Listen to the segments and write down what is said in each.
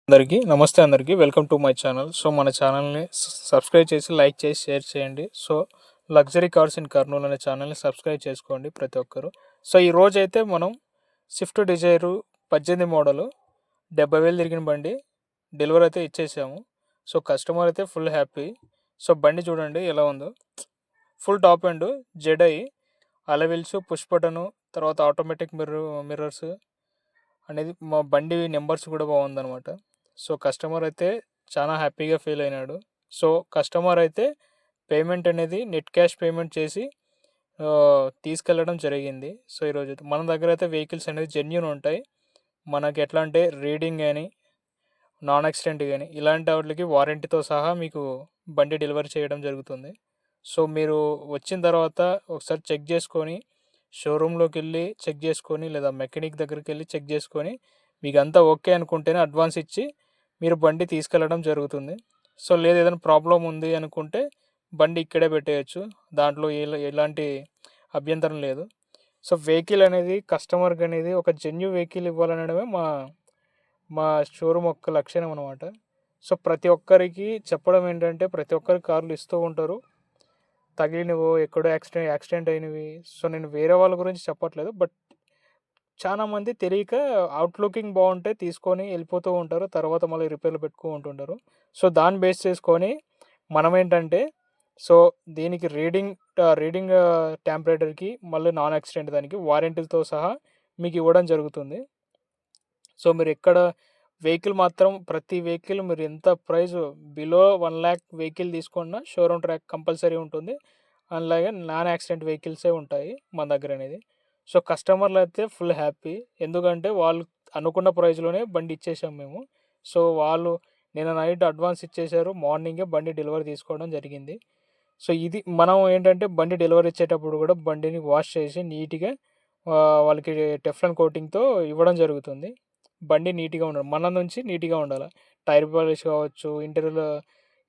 అందరికీ నమస్తే. అందరికీ welcome to my channel. So మన ఛానల్ని సబ్స్క్రైబ్ చేసి లైక్ చేసి షేర్ చేయండి. So luxury cars in Kurnool అనే ఛానల్ని సబ్స్క్రైబ్ చేసుకోండి ప్రతి ఒక్కరు. సో ఈ రోజు అయితే మనం స్విఫ్ట్ డిజైర్ 18 మోడలు 70,000 తిరిగిన బండి డెలివరీ అయితే ఇచ్చేసాము. సో కస్టమర్ అయితే ఫుల్ హ్యాపీ. సో బండి చూడండి ఎలా ఉందో, ఫుల్ టాప్ అండ్ జెడై అలవిల్స్, పుష్ బటను, తర్వాత ఆటోమేటిక్ మిర్రర్స్ అనేది మా బండి నెంబర్స్ కూడా బాగుందన్నమాట. సో కస్టమర్ అయితే చాలా హ్యాపీగా ఫీల్ అయినాడు. సో కస్టమర్ అయితే పేమెంట్ అనేది నెట్ క్యాష్ పేమెంట్ చేసి తీసుకెళ్ళడం జరిగింది. సో ఈరోజు మన దగ్గర అయితే వెహికల్స్ అనేది జెన్యూన్ ఉంటాయి. మనకి ఎట్లా అంటే రీడింగ్ కానీ నాన్ యాక్సిడెంట్ కానీ ఇలాంటి వాటికి వారంటీతో సహా మీకు బండి డెలివరీ చేయడం జరుగుతుంది. సో మీరు వచ్చిన తర్వాత ఒకసారి చెక్ చేసుకొని షోరూంలోకి వెళ్ళి చెక్ చేసుకొని లేదా మెకానిక్ దగ్గరికి వెళ్ళి చెక్ చేసుకొని మీకు అంతా ఓకే అనుకుంటేనే అడ్వాన్స్ ఇచ్చి మీరు బండి తీసుకెళ్ళడం జరుగుతుంది. సో లేదు ఏదైనా ప్రాబ్లం ఉంది అనుకుంటే బండి ఇక్కడే పెట్టేయచ్చు, దాంట్లో ఎలాంటి అభ్యంతరం లేదు. సో వెహికల్ అనేది కస్టమర్కి అనేది ఒక జెన్యూ వెహికల్ ఇవ్వాలనడమే మా మా షోరూమ్ యొక్క లక్షణం అనమాట. సో ప్రతి ఒక్కరికి చెప్పడం ఏంటంటే ప్రతి ఒక్కరి కార్లు ఇస్తూ ఉంటారు, తగిలినవో ఎక్కడో యాక్సిడెంట్ అయినవి. సో నేను వేరే వాళ్ళ గురించి చెప్పట్లేదు, బట్ చాలామంది తెలియక అవుట్లుకింగ్ బాగుంటే తీసుకొని వెళ్ళిపోతూ ఉంటారు, తర్వాత మళ్ళీ రిపేర్లు పెట్టుకుంటుంటారు. సో దాన్ని బేస్ చేసుకొని మనం ఏంటంటే సో దీనికి రీడింగ్ టెంపరేచర్కి మళ్ళీ నాన్ యాక్సిడెంట్ దానికి వారంటీతో సహా మీకు ఇవ్వడం జరుగుతుంది. సో మీరు ఎక్కడ వెహికల్ మాత్రం ప్రతి వెహికల్ మీరు ఎంత ప్రైస్ బిలో 1 lakh వెహికల్ తీసుకున్నా షోరూమ్ ట్రాక్ కంపల్సరీ ఉంటుంది. అలాగే నాన్ యాక్సిడెంట్ వెహికల్సే ఉంటాయి మన దగ్గర అనేది. సో కస్టమర్లు అయితే ఫుల్ హ్యాపీ, ఎందుకంటే వాళ్ళు అనుకున్న ప్రైస్లోనే బండి ఇచ్చేసాం మేము. సో వాళ్ళు నిన్న నైట్ అడ్వాన్స్ ఇచ్చేసారు, మార్నింగే బండి డెలివరీ తీసుకోవడం జరిగింది. సో ఇది మనం ఏంటంటే బండి డెలివరీ ఇచ్చేటప్పుడు కూడా బండిని వాష్ చేసి నీట్గా వాళ్ళకి టెఫ్లాన్ కోటింగ్తో ఇవ్వడం జరుగుతుంది. బండి నీట్గా ఉండాలి, మన నుంచి నీట్గా ఉండాలి. టైర్ పాలిష్ కావచ్చు,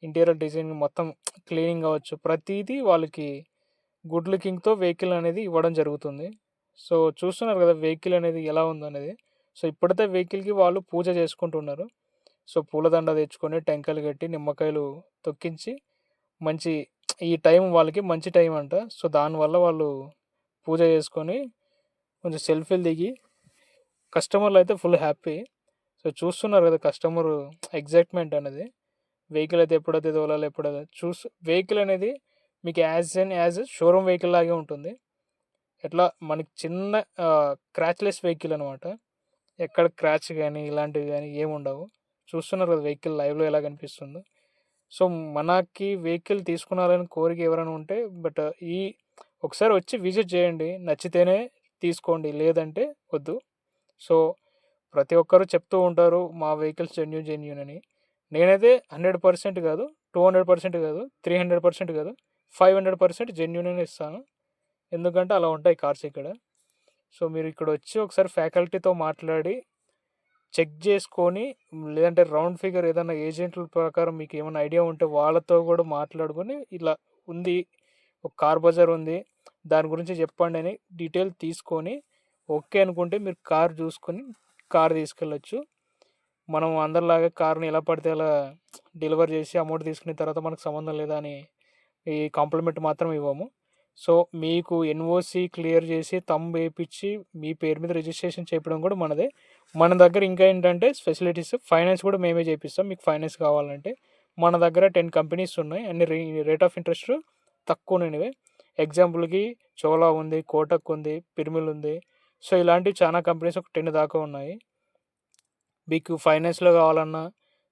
ఇంటీరియర్ డిజైన్ మొత్తం క్లీనింగ్ కావచ్చు, ప్రతిదీ వాళ్ళకి గుడ్ లుకింగ్తో వెహికల్ అనేది ఇవ్వడం జరుగుతుంది. సో చూస్తున్నారు కదా వెహికల్ అనేది ఎలా ఉందనేది. సో ఇప్పుడైతే వెహికల్కి వాళ్ళు పూజ చేసుకుంటున్నారు. సో పూలదండ తెచ్చుకొని టెంకాయలు కట్టి నిమ్మకాయలు తొక్కించి మంచి ఈ టైం వాళ్ళకి మంచి టైం అంట. సో దానివల్ల వాళ్ళు పూజ చేసుకొని కొంచెం సెల్ఫీలు దిగి కస్టమర్లు అయితే ఫుల్ హ్యాపీ. సో చూస్తున్నారు కదా కస్టమర్ ఎగ్జైట్మెంట్ అనేది. వెహికల్ అయితే ఎప్పుడైతే తోలాలి ఎప్పుడైతే వెహికల్ అనేది మీకు యాజ్ షోరూమ్ వెహికల్ లాగే ఉంటుంది. ఎట్లా మనకి చిన్న క్రాచ్లెస్ వెహికల్ అనమాట, ఎక్కడ క్రాచ్ కానీ ఇలాంటివి కానీ ఏమి ఉండవు. చూస్తున్నారు కదా వెహికల్ లైవ్లో ఎలా కనిపిస్తుందో. సో మనకి వెహికల్ తీసుకున్నారని కోరిక ఎవరైనా ఉంటే బట్ ఒకసారి వచ్చి విజిట్ చేయండి, నచ్చితేనే తీసుకోండి, లేదంటే వద్దు. సో ప్రతి ఒక్కరు చెప్తూ ఉంటారు మా వెహికల్స్ జెన్యూన్ అని. నేనైతే 100% కాదు, 200% కాదు, 300% కాదు, 500% జెన్యూన్ అని ఇస్తాను. ఎందుకంటే అలా ఉంటాయి కార్స్ ఇక్కడ. సో మీరు ఇక్కడ వచ్చి ఒకసారి ఫ్యాకల్టీతో మాట్లాడి చెక్ చేసుకొని, లేదంటే రౌండ్ ఫిగర్ ఏదైనా ఏజెంట్ల ప్రకారం మీకు ఏమైనా ఐడియా ఉంటే వాళ్ళతో కూడా మాట్లాడుకొని ఇలా ఉంది, ఒక కార్ బజార్ ఉంది, దాని గురించి చెప్పండి అని డీటెయిల్ తీసుకొని ఓకే అనుకుంటే మీరు కార్ చూసుకొని కార్ తీసుకెళ్ళచ్చు. మనం అందరిలాగా కార్ని ఎలా పడితే అలా డెలివరీ చేసి అమౌంట్ తీసుకున్న తర్వాత మనకు సంబంధం లేదా అని ఈ కాంప్లిమెంట్ మాత్రం ఇవ్వము. సో మీకు ఎన్ఓసి క్లియర్ చేసి థంబ్ వేయించి మీ పేరు మీద రిజిస్ట్రేషన్ చేయడం కూడా మనదే. మన దగ్గర ఇంకా ఏంటంటే ఫెసిలిటీస్, ఫైనాన్స్ కూడా మేమే చేపిస్తాం. మీకు ఫైనాన్స్ కావాలంటే మన దగ్గర 10 కంపెనీస్ ఉన్నాయి, అన్ని రేట్ ఆఫ్ ఇంట్రెస్ట్ తక్కువనేవి. ఎగ్జాంపుల్కి చోలా ఉంది, కోటక్ ఉంది, పిర్మిల్ ఉంది. సో ఇలాంటివి చాలా కంపెనీస్ ఒక 10 దాకా ఉన్నాయి. మీకు ఫైనాన్స్లో కావాలన్నా,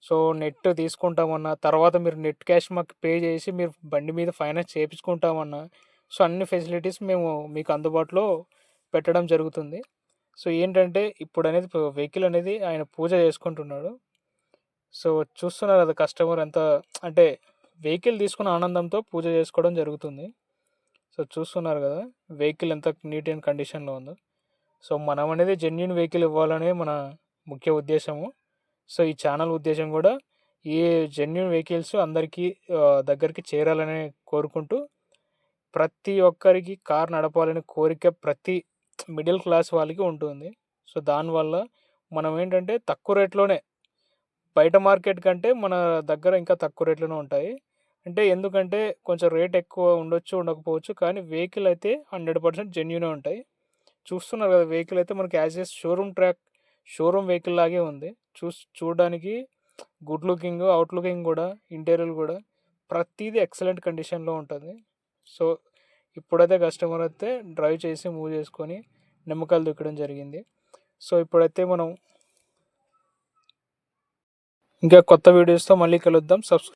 సో నెట్ తీసుకుంటామన్నా, తర్వాత మీరు నెట్ క్యాష్ మాకు పే చేసి మీరు బండి మీద ఫైనాన్స్ చేయించుకుంటామన్నా, సో అన్ని ఫెసిలిటీస్ మేము మీకు అందుబాటులో పెట్టడం జరుగుతుంది. సో ఏంటంటే ఇప్పుడు అనేది వెహికల్ అనేది ఆయన పూజ చేసుకుంటున్నాడు. సో చూస్తున్నారు కదా కస్టమర్ ఎంత అంటే వెహికల్ తీసుకున్న ఆనందంతో పూజ చేసుకోవడం జరుగుతుంది. సో చూస్తున్నారు కదా వెహికల్ ఎంత నీట్ అండ్ కండిషన్లో ఉందో. సో మనం అనేది జెన్యూన్ వెహికల్ ఇవ్వాలనే మన ముఖ్య ఉద్దేశము. సో ఈ ఛానల్ ఉద్దేశం కూడా ఈ జెన్యూన్ వెహికల్స్ అందరికీ దగ్గరికి చేరాలని కోరుకుంటూ, ప్రతి ఒక్కరికి కార్ నడపాలనే కోరిక ప్రతి మిడిల్ క్లాస్ వాళ్ళకి ఉంటుంది. సో దానివల్ల మనం ఏంటంటే తక్కువ రేట్లోనే బయట మార్కెట్ కంటే మన దగ్గర ఇంకా తక్కువ రేట్లోనే ఉంటాయి. అంటే ఎందుకంటే కొంచెం రేట్ ఎక్కువ ఉండొచ్చు, ఉండకపోవచ్చు. కానీ వెహికల్ అయితే 100% జెన్యూనే ఉంటాయి. చూస్తున్నారు కదా, వెహికల్ అయితే మనకి యాజ్ ఎ షోరూమ్ వెహికల్ లాగే ఉంది. చూడడానికి గుడ్ లుకింగ్, అవుట్ లుకింగ్ కూడా, ఇంటీరియర్ కూడా ప్రతిదీ ఎక్సలెంట్ కండిషన్లో ఉంటుంది. సో ఇప్పుడైతే కస్టమర్ అయితే డ్రైవ్ చేసి మూవ్ చేసుకొని నిమ్మకాయలు దుక్కడం జరిగింది. సో ఇప్పుడైతే మనం ఇంకా కొత్త వీడియోస్తో మళ్ళీ కలుద్దాం.